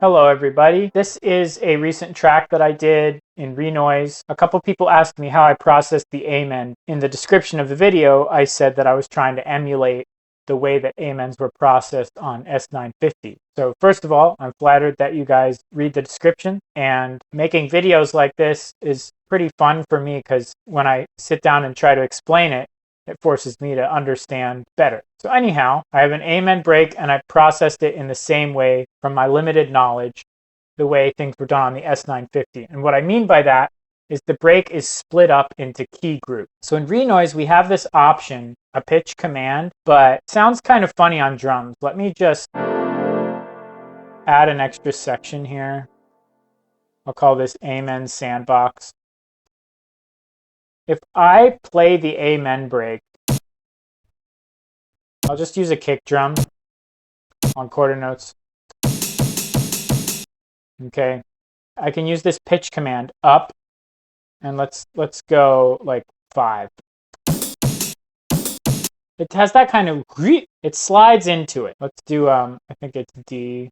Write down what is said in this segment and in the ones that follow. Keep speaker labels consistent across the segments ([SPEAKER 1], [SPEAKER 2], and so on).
[SPEAKER 1] Hello everybody. This is a recent track that I did in Renoise. A couple people asked me how I processed the amen. In the description of the video, I said that I was trying to emulate the way that amens were processed on S950. So first of all, I'm flattered that you guys read the description, and making videos like this is pretty fun for me because when I sit down and try to explain it, it forces me to understand better. So anyhow, I have an amen break and I processed it in the same way from my limited knowledge, the way things were done on the S950. And what I mean by that is the break is split up into key groups. So in Renoise, we have this option, a pitch command, but it sounds kind of funny on drums. Let me just add an extra section here. I'll call this amen sandbox. If I play the amen break, I'll just use a kick drum on quarter notes. Okay, I can use this pitch command up, and let's go like 5. It has that kind of, it slides into it. Let's do I think it's D.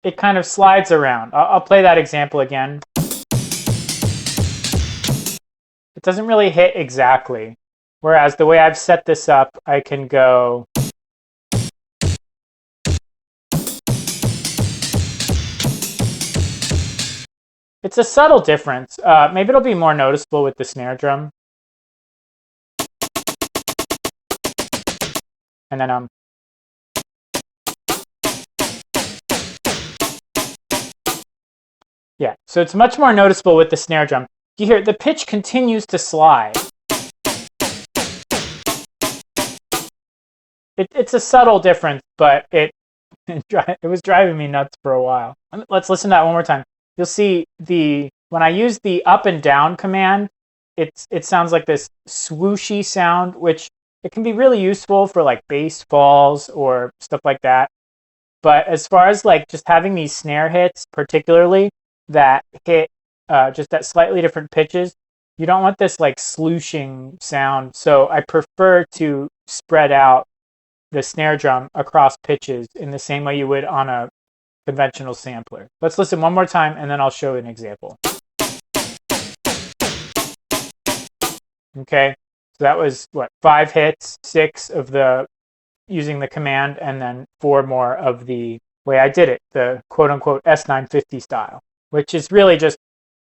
[SPEAKER 1] It kind of slides around. I'll play that example again. It doesn't really hit exactly. Whereas the way I've set this up, I can go. It's a subtle difference. Maybe it'll be more noticeable with the snare drum. And then yeah, so it's much more noticeable with the snare drum. You hear the pitch continues to slide. It's a subtle difference, but it was driving me nuts for a while. Let's listen to that one more time. You'll see when I use the up and down command, it sounds like this swooshy sound, which it can be really useful for like bass falls or stuff like that. But as far as like just having these snare hits, particularly that hit just at slightly different pitches, you don't want this like slooshing sound. So I prefer to spread out the snare drum across pitches in the same way you would on a conventional sampler. Let's listen one more time and then I'll show an example. Okay, so that was what, 5 hits, 6 of the using the command, and then 4 more of the way I did it, the quote-unquote S950 style, which is really just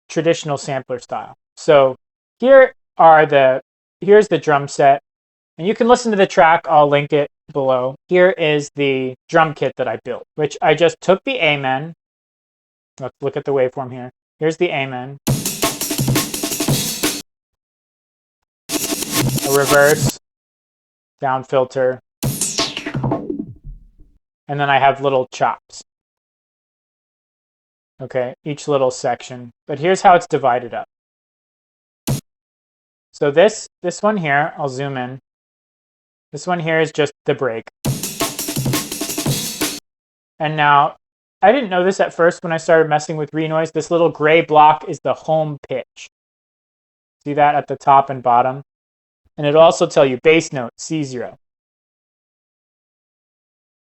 [SPEAKER 1] traditional sampler style. So here's the drum set, and you can listen to the track. I'll link it below. Here is the drum kit that I built, which I just took the amen. Let's look at the waveform here. Here's the amen. A reverse, down filter, and then I have little chops. Okay, each little section. But here's how it's divided up. So this one here, I'll zoom in. This one here is just the break. And now, I didn't know this at first when I started messing with Renoise. This little gray block is the home pitch. See that at the top and bottom? And it'll also tell you bass note, C0.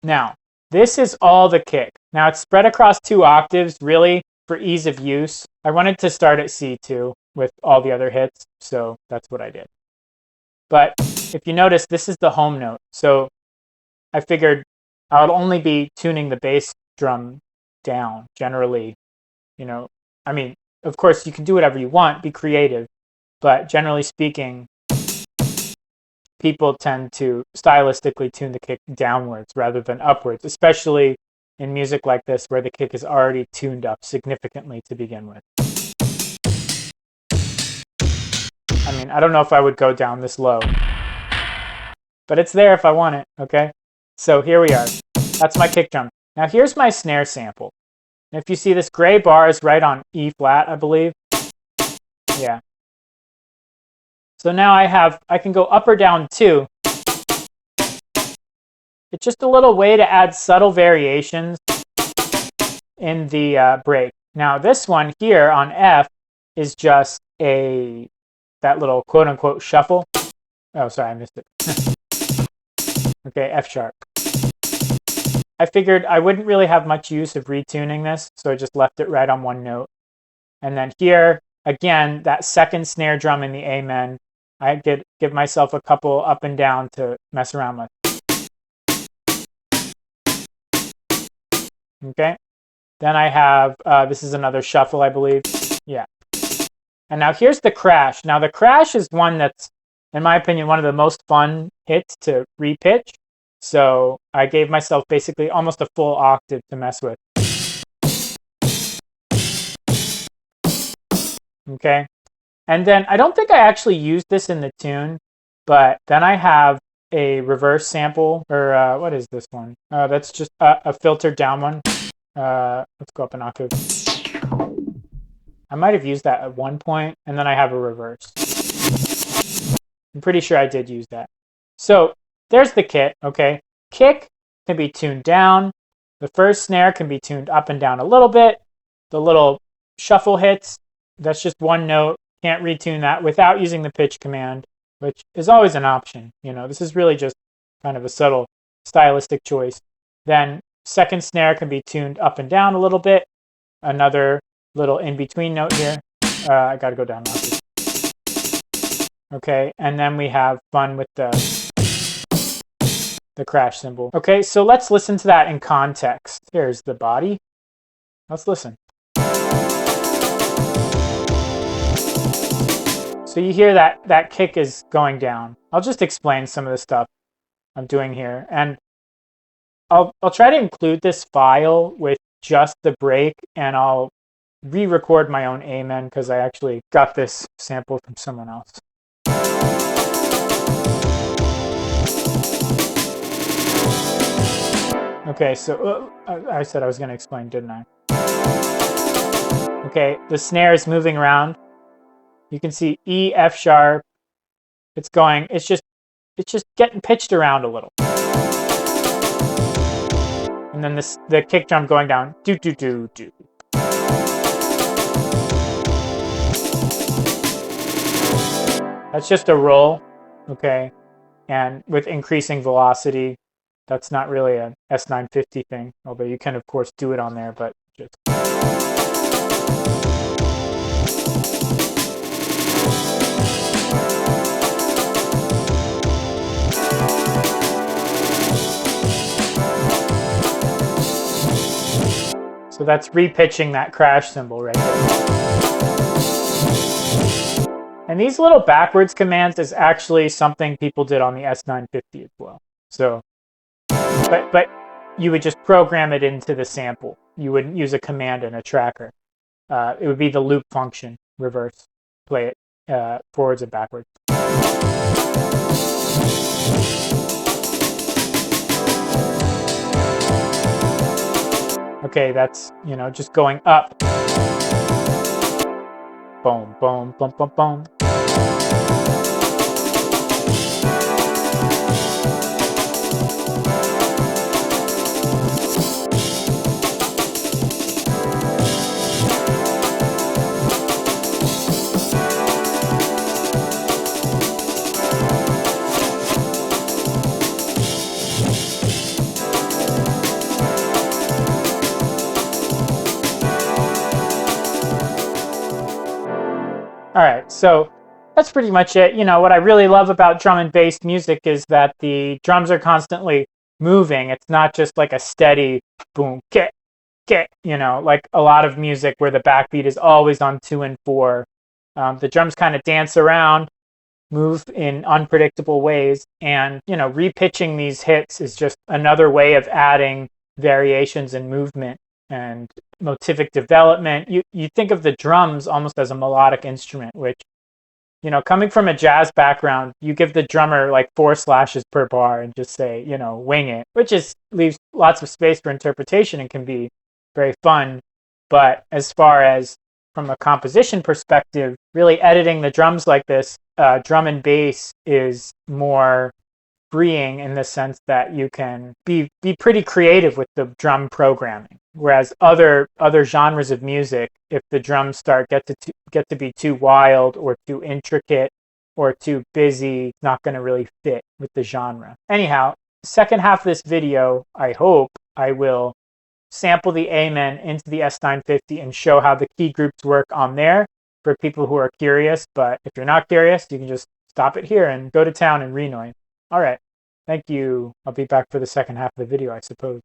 [SPEAKER 1] Now, this is all the kick. Now it's spread across 2 octaves, really, for ease of use. I wanted to start at C2 with all the other hits, so that's what I did. But if you notice, this is the home note. So I figured I would only be tuning the bass drum down, generally. You know, I mean, of course, you can do whatever you want, be creative. But generally speaking, people tend to stylistically tune the kick downwards rather than upwards, especially in music like this where the kick is already tuned up significantly to begin with. I mean, I don't know if I would go down this low, but it's there if I want it, okay? So here we are. That's my kick drum. Now here's my snare sample. And if you see, this gray bar is right on E flat, I believe. Yeah. So now I can go up or down too. It's just a little way to add subtle variations in the break. Now this one here on F is just that little quote-unquote shuffle. Oh, sorry, I missed it. Okay, F sharp. I figured I wouldn't really have much use of retuning this, so I just left it right on one note. And then here, again, that second snare drum in the Amen, I give myself a couple up and down to mess around with. Okay. Then I have, this is another shuffle, I believe. Yeah. And now here's the crash. Now the crash is one that's, in my opinion, one of the most fun hits to repitch. So I gave myself basically almost a full octave to mess with. Okay. And then I don't think I actually used this in the tune, but then I have a reverse sample, or what is this one? That's just a filtered down one. Let's go up an octave. I might have used that at one point, and then I have a reverse. I'm pretty sure I did use that. So there's the kit, okay? Kick can be tuned down. The first snare can be tuned up and down a little bit. The little shuffle hits, that's just one note. Can't retune that without using the pitch command, which is always an option. You know, this is really just kind of a subtle stylistic choice. Then second snare can be tuned up and down a little bit. Another little in-between note here. I got to go down now. Okay, and then we have fun with the crash cymbal. Okay, so let's listen to that in context. Here's the body. Let's listen. So you hear that kick is going down. I'll just explain some of the stuff I'm doing here. And I'll try to include this file with just the break, and I'll re-record my own Amen because I actually got this sample from someone else. Okay, so I said I was going to explain, didn't I? Okay, the snare is moving around. You can see E, F sharp. It's just getting pitched around a little. And then the kick drum going down. Do, do, do, do. That's just a roll, okay? And with increasing velocity, that's not really a s950 thing, although you can, of course, do it on there, but just... So that's repitching that crash cymbal right there. And these little backwards commands is actually something people did on the s950 as well. So, but you would just program it into the sample. You wouldn't use a command in a tracker. It would be the loop function, reverse, play it forwards and backwards. Okay, that's, you know, just going up. Boom, boom, boom, boom, boom. All right, so that's pretty much it. You know, what I really love about drum and bass music is that the drums are constantly moving. It's not just like a steady boom, get, you know, like a lot of music where the backbeat is always on 2 and 4. The drums kind of dance around, move in unpredictable ways, and, you know, repitching these hits is just another way of adding variations in movement and motivic development. You think of the drums almost as a melodic instrument, which, you know, coming from a jazz background, you give the drummer like 4 slashes per bar and just say, you know, wing it, which leaves lots of space for interpretation and can be very fun. But as far as from a composition perspective, really editing the drums like this, drum and bass is more freeing in the sense that you can be pretty creative with the drum programming. Whereas other genres of music, if the drums get to be too wild or too intricate or too busy, it's not going to really fit with the genre. Anyhow, second half of this video, I hope I will sample the Amen into the S950 and show how the key groups work on there for people who are curious. But if you're not curious, you can just stop it here and go to town in Renoise. All right. Thank you. I'll be back for the second half of the video, I suppose.